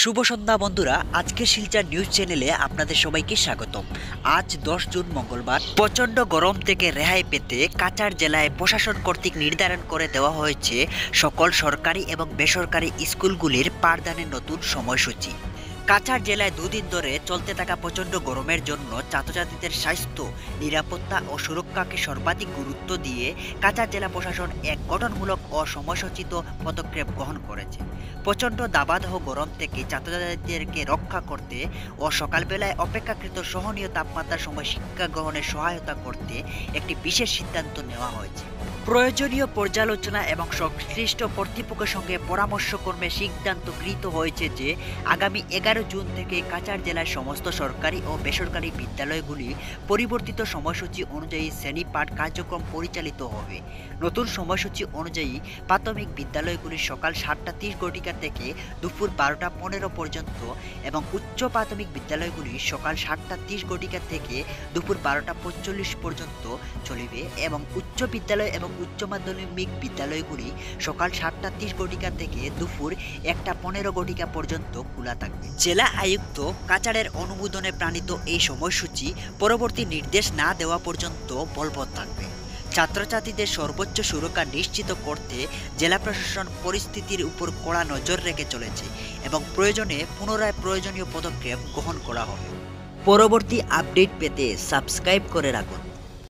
শুভ সন্ধ্যা বন্ধুরা, আজকে শিলচর নিউজ চ্যানেলে আপনাদের সবাইকে স্বাগতম। আজ 10 জুন মঙ্গলবার। প্রচণ্ড গরম থেকে রেহাই পেতে কাছাড় জেলায় প্রশাসন কর্তৃক নির্ধারণ করে দেওয়া হয়েছে সকল সরকারি এবং বেসরকারি স্কুলগুলির পাঠদানের নতুন সময়সূচি। কাছাড় জেলায় দুদিন ধরে চলতে থাকা প্রচণ্ড গরমের জন্য ছাত্রছাত্রীদের স্বাস্থ্য, নিরাপত্তা ও সুরক্ষাকে সর্বাধিক গুরুত্ব দিয়ে কাছাড় জেলা প্রশাসন এক গঠনমূলক ও সময়সূচিত পদক্ষেপ গ্রহণ করেছে। প্রচণ্ড দাবদাহ গরম থেকে ছাত্রছাত্রীদেরকে রক্ষা করতে ও সকালবেলায় অপেক্ষাকৃত সহনীয় তাপমাত্রার সময় শিক্ষা গ্রহণে সহায়তা করতে একটি বিশেষ সিদ্ধান্ত নেওয়া হয়েছে। প্রয়োজনীয় পর্যালোচনা এবং সংশ্লিষ্ট কর্তৃপক্ষের সঙ্গে পরামর্শক্রমে সিদ্ধান্ত গৃহীত হয়েছে যে আগামী 11 জুন থেকে কাছাড় জেলার সমস্ত সরকারি ও বেসরকারি বিদ্যালয়গুলি পরিবর্তিত সময়সূচি অনুযায়ী শ্রেণীপাঠ কার্যক্রম পরিচালিত হবে। নতুন সময়সূচি অনুযায়ী প্রাথমিক বিদ্যালয়গুলি সকাল 7:30 থেকে দুপুর 12:15 পর্যন্ত এবং উচ্চ প্রাথমিক বিদ্যালয়গুলি সকাল 7:30 থেকে দুপুর 12:45 পর্যন্ত চলিবে এবং উচ্চ বিদ্যালয় এবং উচ্চ মাধ্যমিক বিদ্যালয়গুলি সকাল 7:30 থেকে দুপুর 1:15 পর্যন্ত খোলা থাকবে। জেলা আয়ুক্ত কাছাড়ের অনুমোদনে প্রণীত এই সময়সূচি পরবর্তী নির্দেশ না দেওয়া পর্যন্ত বলবৎ থাকবে। ছাত্রছাত্রীদের সর্বোচ্চ সুরক্ষা নিশ্চিত করতে জেলা প্রশাসন পরিস্থিতির উপর কড়া নজর রেখে চলেছে এবং প্রয়োজনে পুনরায় প্রয়োজনীয় পদক্ষেপ গ্রহণ করা হবে। পরবর্তী আপডেট পেতে সাবস্ক্রাইব করে রাখুন।